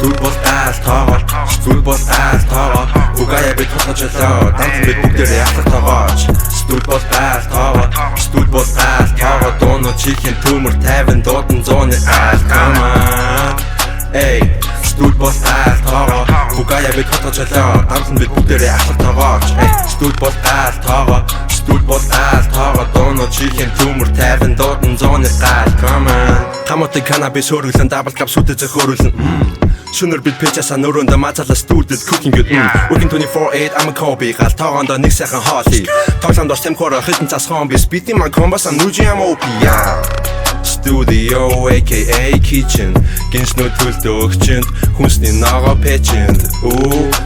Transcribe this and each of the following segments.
Стул бол даал тоогоо стул бол даал тоогоо угая бид хоточлоо дансан бид бүгдээрээ ахлах тоогооч стул бол даал тоогоо стул бол даал тоогоо дууно чихэн төмөр тайван дуудан зууны аал come on эй стул бол даал тоогоо угая бид хоточлоо дансан бид бүгдээрээ ахлах тоогооч стул бол даал тоогоо стул бол даал тоогоо дууно чихэн төмөр тайван дуудан зууны аал come on Хамаатай канабис хөргөлөн дабл кап сүдэ зөхөөрүүлэн Шүнэр бид пэчаса нөрөндө мацалаа студид cooking good Working 24/8 I'm a copy гал тоогондоо нэг сайхан хоолий Тоглоомдоо темхороо хитэн цас хомбис бидний маань комбаса нүжи ам опия Studio aka kitchen гинснүү төлдө өгчөнд хүнсний ногоо пэчэнд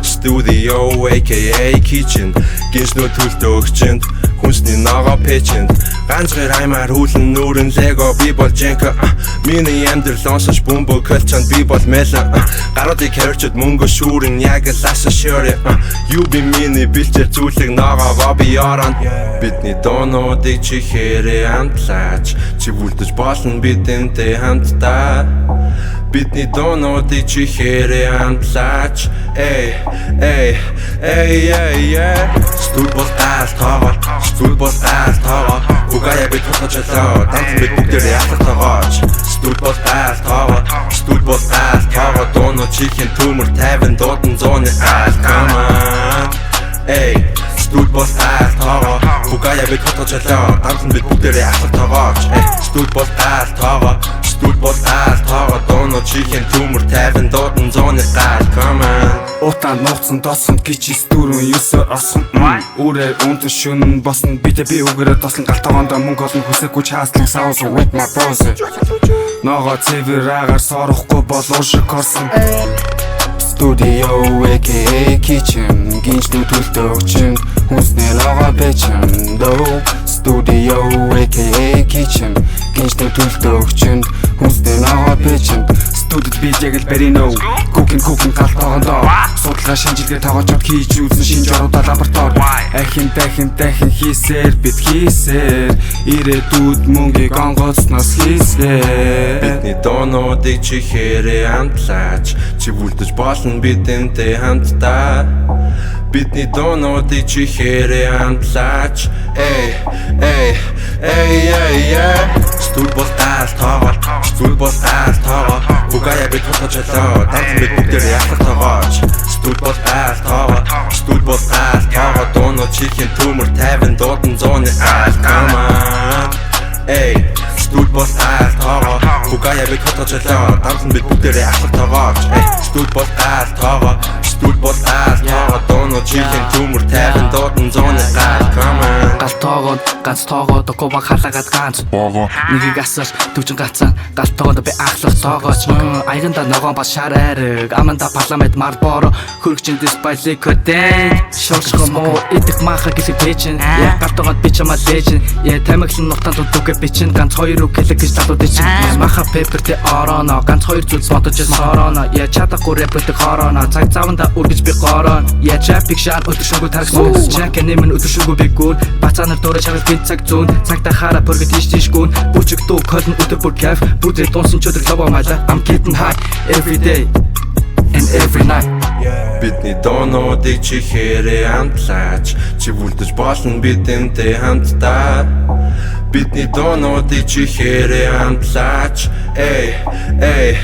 Studio aka kitchen гинснүү төлдө өгчөнд хүнсний ногоо пэчэнд ганц гэр аймаар хүлэн нүрэн лего би бол женка миний амьдрал онсож бөмбө калчанд би бол мелан гаруудыг хэрчэд мөнгө шүүрэн яг ласа шөрэ юу би миний бэлчээр зүйлэг ногоогоо би орон бидний доонуудыг чихээрээ амтлаач чи бүлдэж болно бидэнтэй хамтдаа бидний доонуудыг чихээрээ амтлаач эй стул бол даал тоогоо стул бол даал тоогоо угая бид хоточлоо дансан бид бүгдээрээ ахлах тоогооч стул бол даал тоогоо стул бол даал тоогоо дууно чихэн төмөр тайван дуудан зууны аал come on эй стул бол даал тоогоо угая бид хоточлоо дансан бид бүгдээрээ ахлах тоогооч стул бол даал тоогоо стул бол даал тоогоо дууно чихэн төмөр тайван дуудан зууны аал come on Утаанд нууцсан доосон гिचис дөрөв юусаар осон Үрээр үнэн шүн босно битэ би үгээрээ тослон галтогоондоо мөнгө олон хүсээгүй чааслан саус with my bros Ногоо цэвэр агаар сорохгүй болоо шиг орсон Studio aka kitchen гинснүү төлдө өгчөнд хүнсний ногоо пэчэнд Studio aka kitchen гинснүү төлдө өгчөнд хүнсний ногоо пэчэнд Студид би яг л барино Cooking галтогоондоо судалгаа шинжилгээ тоогоочод хийж үзэн шинж оруудаа лаборатори дахин хийсээр бид хийсээр ирээдүйд мөнгийг онгоцноос хийсээр бидний доонуудыг чихээрээ амтлаач чи бүлдэж болно бидэнтэй хамтдаа бидний доонуудыг чихээрээ амтлаач эй стул бол даал тоогоо стул бол даал тоогоо угая бид хоточлоо дансан бид бүгдээрээ ахлах тоогооч стул бол даал тоогоо стул бол даал тоогоо дууно чихэн төмөр тайван дуудан зууны аал come on эй стул бол даал тоогоо угая бид хоточлоо дансан бид бүгдээрээ ахлах тоогооч стул бол даал тоогоо стул бол даал тоогоо дууно чихэн төмөр тайван дуудан зууны аал come on Галтоогод ганц тоогоо докова халаагаад ганц нэгийг асар төвчин гацсан галтоогод би ахлах тоогооч аяганда ногоон ба шараарэг аманда парламент марборо хөргөчн дисплей коден шошгомо идэх маха гэлэг пэчэн галтоогод би чамаа лежен тамиглан нутаанд үдүгэ бичин ганц хоёр үг хэлэг гэж талууд ичэн маха пепертэй ороно ганц хоёр зүйлс бодож сороно чадахгүй рэптэй хороно цаг заванда үргэж би горон traffic шаар өдөршөнгөө тархсан чак нэмэн өдөршөнгөө би гүр бацаанаар дөрөж харал би цаг зүүн цагта хараа бүргэд тийш гүн бүчиг дүү колн өдөр бүр кайф бүдрээ дунсан чөдөр лава мала I'm getting high every day and every night бидний доонуудыг чихээрээ амтлаач чи бүлдэж болно бидэнтэй хамтдаа бидний доонуудыг чихээрээ амтлаач эй